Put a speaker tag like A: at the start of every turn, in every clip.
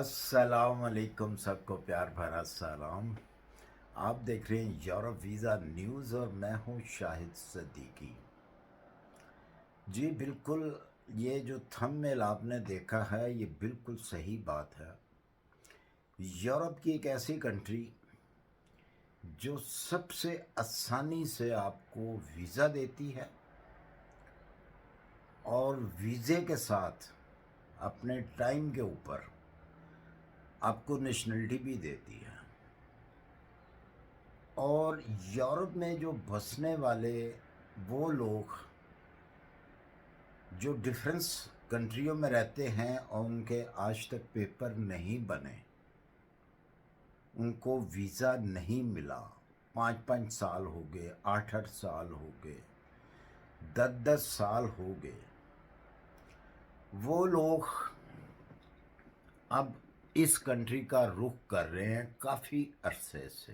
A: अस्सलाम वालेकुम, सबको प्यार भरा सलाम। आप देख रहे हैं यूरोप वीज़ा न्यूज़ और मैं हूं शाहिद सदीकी। जी बिल्कुल, ये जो थंबनेल आपने देखा है ये बिल्कुल सही बात है। यूरोप की एक ऐसी कंट्री जो सबसे आसानी से आपको वीज़ा देती है और वीज़े के साथ अपने टाइम के ऊपर आपको नेशनलिटी भी देती है। और यूरोप में जो बसने वाले वो लोग जो डिफरेंस कंट्रियों में रहते हैं और उनके आज तक पेपर नहीं बने, उनको वीज़ा नहीं मिला, 5-5 साल हो गए, 8-8 साल हो गए, 10-10 साल हो गए, वो लोग अब इस कंट्री का रुख कर रहे हैं काफ़ी अरसे से।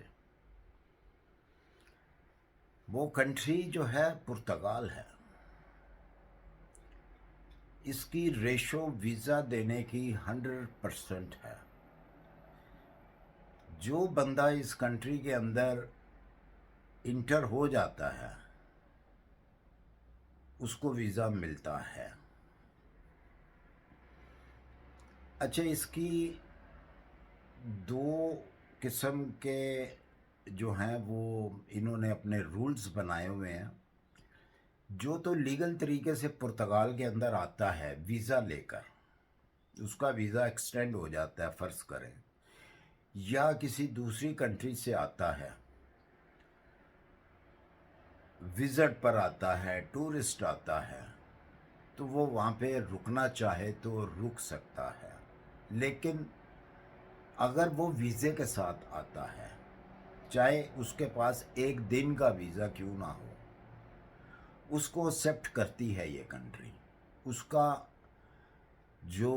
A: वो कंट्री जो है पुर्तगाल है। इसकी रेशो वीज़ा देने की 100% है। जो बंदा इस कंट्री के अंदर इंटर हो जाता है उसको वीज़ा मिलता है। अच्छा, इसकी दो किस्म के जो हैं वो इन्होंने अपने रूल्स बनाए हुए हैं। जो तो लीगल तरीके से पुर्तगाल के अंदर आता है वीज़ा लेकर, उसका वीज़ा एक्सटेंड हो जाता है फ़र्ज़ करें, या किसी दूसरी कंट्री से आता है, विज़िट पर आता है, टूरिस्ट आता है, तो वो वहाँ पे रुकना चाहे तो रुक सकता है। लेकिन अगर वो वीज़े के साथ आता है, चाहे उसके पास एक दिन का वीज़ा क्यों ना हो, उसको एक्सेप्ट करती है ये कंट्री। उसका जो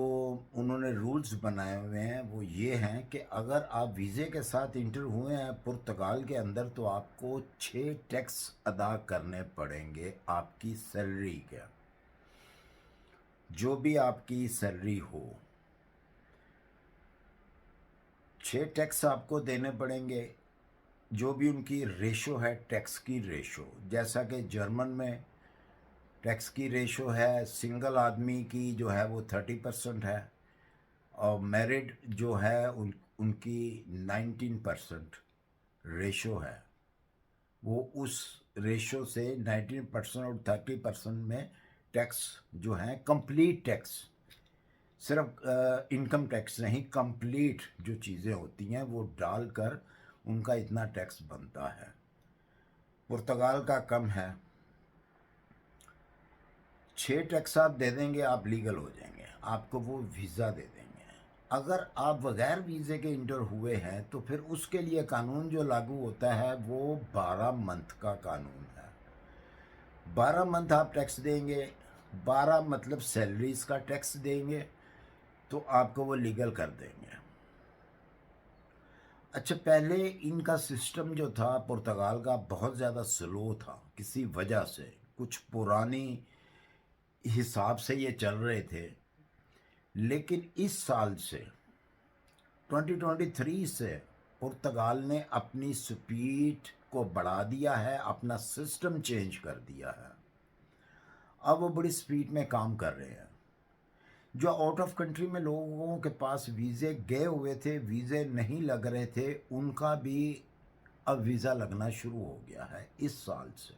A: उन्होंने रूल्स बनाए हुए हैं वो ये हैं कि अगर आप वीज़े के साथ इंटर हुए हैं पुर्तगाल के अंदर तो आपको 6 टैक्स अदा करने पड़ेंगे आपकी सैलरी के। जो भी आपकी सैलरी हो, 6 टैक्स आपको देने पड़ेंगे। जो भी उनकी रेशो है, टैक्स की रेशो, जैसा कि जर्मन में टैक्स की रेशो है, सिंगल आदमी की जो है वो 30% है, और मैरिड जो है उनकी 19% रेशो है। वो उस रेशो से 19% और 30% में टैक्स जो है कंप्लीट टैक्स, सिर्फ इनकम टैक्स नहीं, कंप्लीट जो चीज़ें होती हैं वो डालकर उनका इतना टैक्स बनता है। पुर्तगाल का कम है। 6 टैक्स आप दे देंगे, आप लीगल हो जाएंगे, आपको वो वीज़ा दे देंगे। अगर आप बगैर वीज़े के इंटर हुए हैं तो फिर उसके लिए कानून जो लागू होता है वो 12 मंथ का कानून है। 12 मंथ आप टैक्स देंगे, 12 मतलब सैलरीज का टैक्स देंगे, तो आपको वो लीगल कर देंगे। अच्छा, पहले इनका सिस्टम जो था पुर्तगाल का बहुत ज़्यादा स्लो था, किसी वजह से, कुछ पुरानी हिसाब से ये चल रहे थे। लेकिन इस साल से 2023 से पुर्तगाल ने अपनी स्पीड को बढ़ा दिया है, अपना सिस्टम चेंज कर दिया है। अब वो बड़ी स्पीड में काम कर रहे हैं। जो आउट ऑफ कंट्री में लोगों के पास वीज़े गए हुए थे, वीज़े नहीं लग रहे थे, उनका भी अब वीज़ा लगना शुरू हो गया है इस साल से।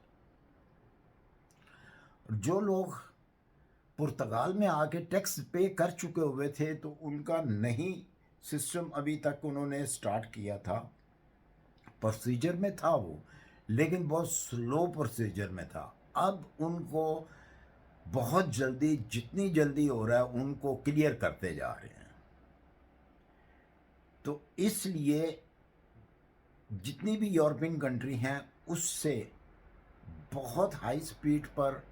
A: जो लोग पुर्तगाल में आके टैक्स पे कर चुके हुए थे तो उनका नहीं सिस्टम अभी तक उन्होंने स्टार्ट किया था। प्रोसीजर में था वो, लेकिन बहुत स्लो प्रोसीजर में था। अब उनको बहुत जल्दी, जितनी जल्दी हो रहा है उनको क्लियर करते जा रहे हैं। तो इसलिए जितनी भी यूरोपियन कंट्री हैं उससे बहुत हाई स्पीड पर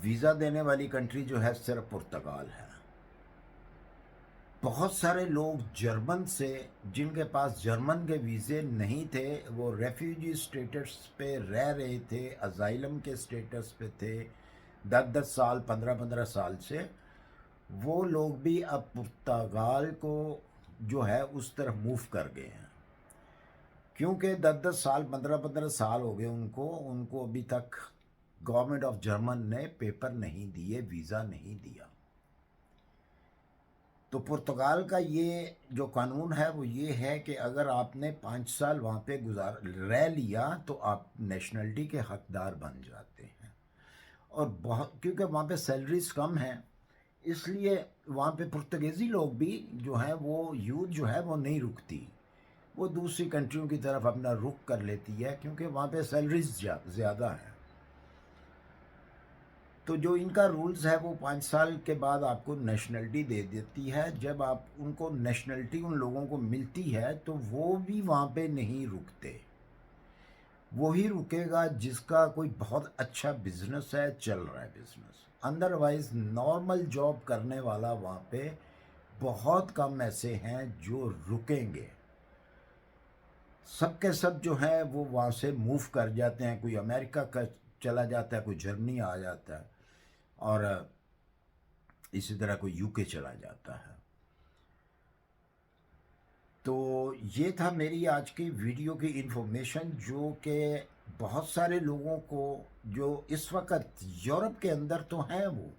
A: वीज़ा देने वाली कंट्री जो है सिर्फ पुर्तगाल है। बहुत सारे लोग जर्मन से, जिनके पास जर्मन के वीज़े नहीं थे, वो रेफ्यूजी स्टेटस पे रह रहे थे, अजाइलम के स्टेटस पे थे 10-10 साल, 15-15 साल से, वो लोग भी अब पुर्तगाल को जो है उस तरफ मूव कर गए हैं, क्योंकि 10-10 साल 15-15 साल हो गए उनको उनको अभी तक गवर्नमेंट ऑफ जर्मन ने पेपर नहीं दिए, वीज़ा नहीं दिया। तो पुर्तगाल का ये जो कानून है वो ये है कि अगर आपने 5 साल वहाँ पे रह लिया तो आप नेशनलिटी के हकदार बन जाते हैं। और बहुत, क्योंकि वहाँ पे सैलरीज कम हैं, इसलिए वहाँ पे पुर्तगीज़ी लोग भी जो हैं वो यूथ जो है वो नहीं रुकती, वो दूसरी कंट्रियों की तरफ अपना रुख कर लेती है, क्योंकि वहाँ पे सैलरीज ज़्यादा हैं। तो जो इनका रूल्स है वो 5 साल के बाद आपको नेशनलिटी दे देती है। जब आप उनको नेशनलिटी उन लोगों को मिलती है तो वो भी वहाँ पे नहीं रुकते, वही रुकेगा जिसका कोई बहुत अच्छा बिजनेस है, चल रहा है बिजनेस। अदरवाइज नॉर्मल जॉब करने वाला वहाँ पे बहुत कम ऐसे हैं जो रुकेंगे। सब के सब जो हैं वो वहाँ से मूव कर जाते हैं, कोई अमेरिका का चला जाता है, कोई जर्मनी आ जाता है, और इसी तरह कोई यूके चला जाता है। तो ये था मेरी आज की वीडियो की इन्फॉर्मेशन, जो कि बहुत सारे लोगों को जो इस वक्त यूरोप के अंदर तो हैं वो,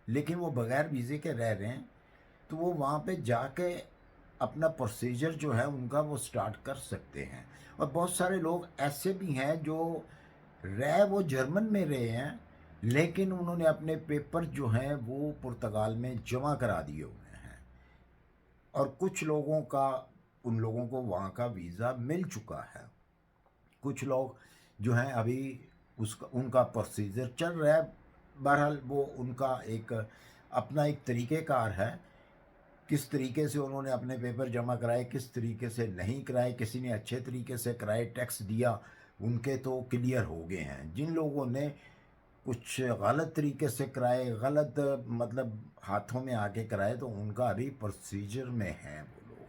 A: लेकिन वो बग़ैर वीज़े के रह रहे हैं, तो वो वहाँ पे जाके अपना प्रोसीजर जो है उनका वो स्टार्ट कर सकते हैं। और बहुत सारे लोग ऐसे भी हैं जो वो जर्मन में रहे हैं, लेकिन उन्होंने अपने पेपर जो हैं वो पुर्तगाल में जमा करा दिए हुए हैं, और कुछ लोगों का, उन लोगों को वहाँ का वीज़ा मिल चुका है। कुछ लोग जो हैं अभी उसका उनका प्रोसीजर चल रहा है। बहरहाल वो उनका एक अपना एक तरीक़ेकार है, किस तरीके से उन्होंने अपने पेपर जमा कराए, किस तरीके से नहीं कराए। किसी ने अच्छे तरीके से कराए, टैक्स दिया, उनके तो क्लियर हो गए हैं। जिन लोगों ने कुछ गलत तरीके से कराए, गलत मतलब हाथों में आके कराए, तो उनका अभी प्रोसीजर में हैं वो लोग।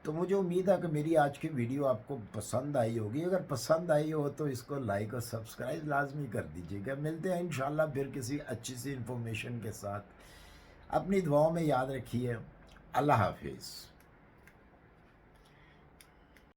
A: तो मुझे उम्मीद है कि मेरी आज की वीडियो आपको पसंद आई होगी। अगर पसंद आई हो तो इसको लाइक और सब्सक्राइब लाजमी कर दीजिएगा। मिलते हैं इंशाल्लाह फिर किसी अच्छी सी इन्फॉर्मेशन के साथ। अपनी दुआओं में याद रखिए। अल्लाह हाफिज़।